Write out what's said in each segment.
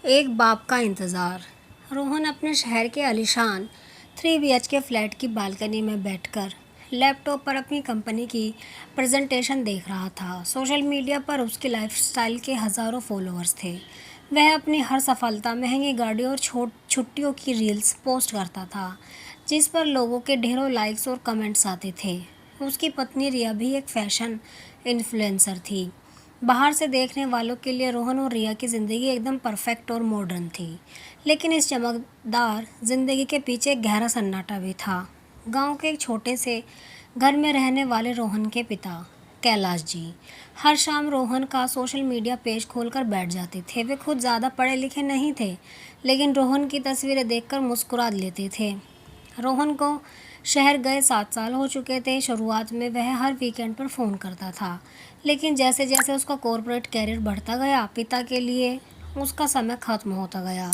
एक बाप का इंतज़ार। रोहन अपने शहर के आलीशान 3 BHK फ्लैट की बालकनी में बैठकर लैपटॉप पर अपनी कंपनी की प्रेजेंटेशन देख रहा था। सोशल मीडिया पर उसके लाइफस्टाइल के हज़ारों फॉलोअर्स थे। वह अपनी हर सफलता, महंगी गाड़ी और छुट्टियों की रील्स पोस्ट करता था, जिस पर लोगों के ढेरों लाइक्स और कमेंट्स आते थे। उसकी पत्नी रिया भी एक फैशन इन्फ्लुएंसर थी। बाहर से देखने वालों के लिए रोहन और रिया की ज़िंदगी एकदम परफेक्ट और मॉडर्न थी, लेकिन इस चमकदार ज़िंदगी के पीछे एक गहरा सन्नाटा भी था। गांव के एक छोटे से घर में रहने वाले रोहन के पिता कैलाश जी हर शाम रोहन का सोशल मीडिया पेज खोलकर बैठ जाते थे। वे खुद ज़्यादा पढ़े लिखे नहीं थे, लेकिन रोहन की तस्वीरें देखकर मुस्कुरा लेते थे। रोहन को शहर गए 7 साल हो चुके थे। शुरुआत में वह हर वीकेंड पर फ़ोन करता था, लेकिन जैसे जैसे उसका कॉर्पोरेट कैरियर बढ़ता गया, पिता के लिए उसका समय ख़त्म होता गया।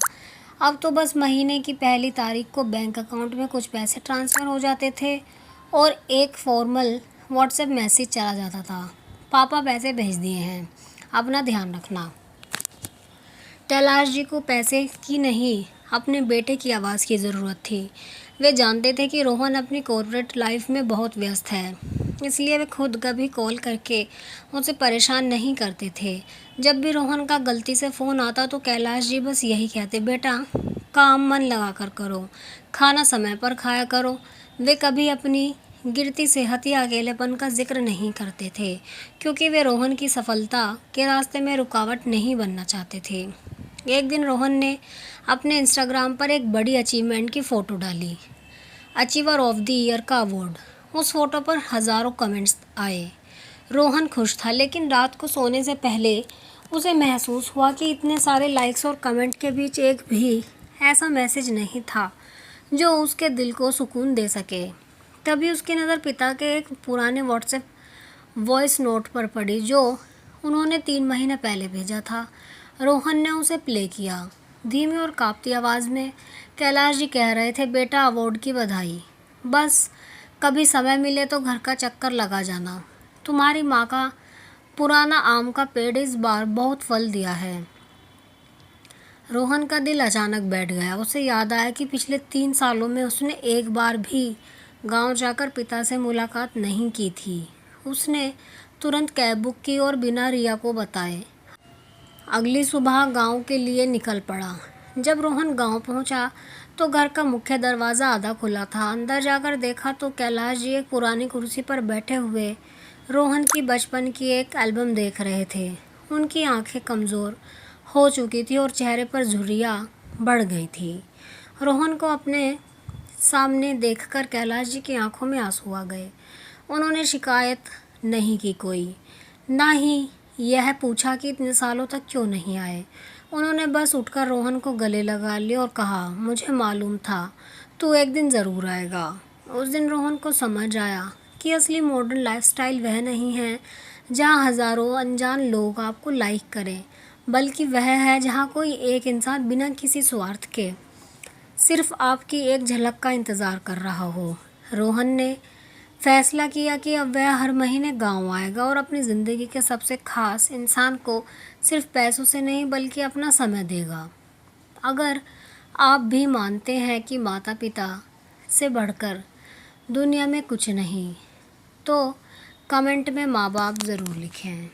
अब तो बस महीने की पहली तारीख को बैंक अकाउंट में कुछ पैसे ट्रांसफ़र हो जाते थे और एक फॉर्मल व्हाट्सएप मैसेज चला जाता था, पापा पैसे भेज दिए हैं, अपना ध्यान रखना। कैलाश जी को पैसे की नहीं, अपने बेटे की आवाज़ की ज़रूरत थी। वे जानते थे कि रोहन अपनी कॉर्पोरेट लाइफ में बहुत व्यस्त है, इसलिए वे खुद कभी कॉल करके उसे परेशान नहीं करते थे। जब भी रोहन का गलती से फ़ोन आता तो कैलाश जी बस यही कहते, बेटा काम मन लगा कर करो, खाना समय पर खाया करो। वे कभी अपनी गिरती सेहत या अकेलेपन का जिक्र नहीं करते थे, क्योंकि वे रोहन की सफलता के रास्ते में रुकावट नहीं बनना चाहते थे। एक दिन रोहन ने अपने इंस्टाग्राम पर एक बड़ी अचीवमेंट की फ़ोटो डाली, अचीवर ऑफ द ईयर का अवार्ड। उस फोटो पर हज़ारों कमेंट्स आए। रोहन खुश था, लेकिन रात को सोने से पहले उसे महसूस हुआ कि इतने सारे लाइक्स और कमेंट के बीच एक भी ऐसा मैसेज नहीं था जो उसके दिल को सुकून दे सके। तभी उसकी नज़र पिता के एक पुराने व्हाट्सएप वॉइस नोट पर पड़ी, जो उन्होंने 3 महीने पहले भेजा था। रोहन ने उसे प्ले किया। धीमी और कांपती आवाज़ में कैलाश जी कह रहे थे, बेटा अवार्ड की बधाई, बस कभी समय मिले तो घर का चक्कर लगा जाना। तुम्हारी माँ का पुराना आम का पेड़ इस बार बहुत फल दिया है। रोहन का दिल अचानक बैठ गया। उसे याद आया कि पिछले 3 सालों में उसने एक बार भी गांव जाकर पिता से मुलाकात नहीं की थी। उसने तुरंत कैब बुक की और बिना रिया को बताए अगली सुबह गांव के लिए निकल पड़ा। जब रोहन गांव पहुंचा तो घर का मुख्य दरवाज़ा आधा खुला था। अंदर जाकर देखा तो कैलाश जी एक पुरानी कुर्सी पर बैठे हुए रोहन की बचपन की एक एल्बम देख रहे थे। उनकी आंखें कमज़ोर हो चुकी थी और चेहरे पर झुर्रियाँ बढ़ गई थी। रोहन को अपने सामने देखकर कैलाश जी की आंखों में आंसू आ गए। उन्होंने शिकायत नहीं की कोई, ना ही यह पूछा कि इतने सालों तक क्यों नहीं आए। उन्होंने बस उठकर रोहन को गले लगा लिया और कहा, मुझे मालूम था तू एक दिन ज़रूर आएगा। उस दिन रोहन को समझ आया कि असली मॉडर्न लाइफस्टाइल वह नहीं है जहां हज़ारों अनजान लोग आपको लाइक करें, बल्कि वह है जहां कोई एक इंसान बिना किसी स्वार्थ के सिर्फ आपकी एक झलक का इंतज़ार कर रहा हो। रोहन ने फैसला किया कि अब वह हर महीने गांव आएगा और अपनी ज़िंदगी के सबसे ख़ास इंसान को सिर्फ पैसों से नहीं बल्कि अपना समय देगा। अगर आप भी मानते हैं कि माता पिता से बढ़कर दुनिया में कुछ नहीं, तो कमेंट में माँ बाप ज़रूर लिखें।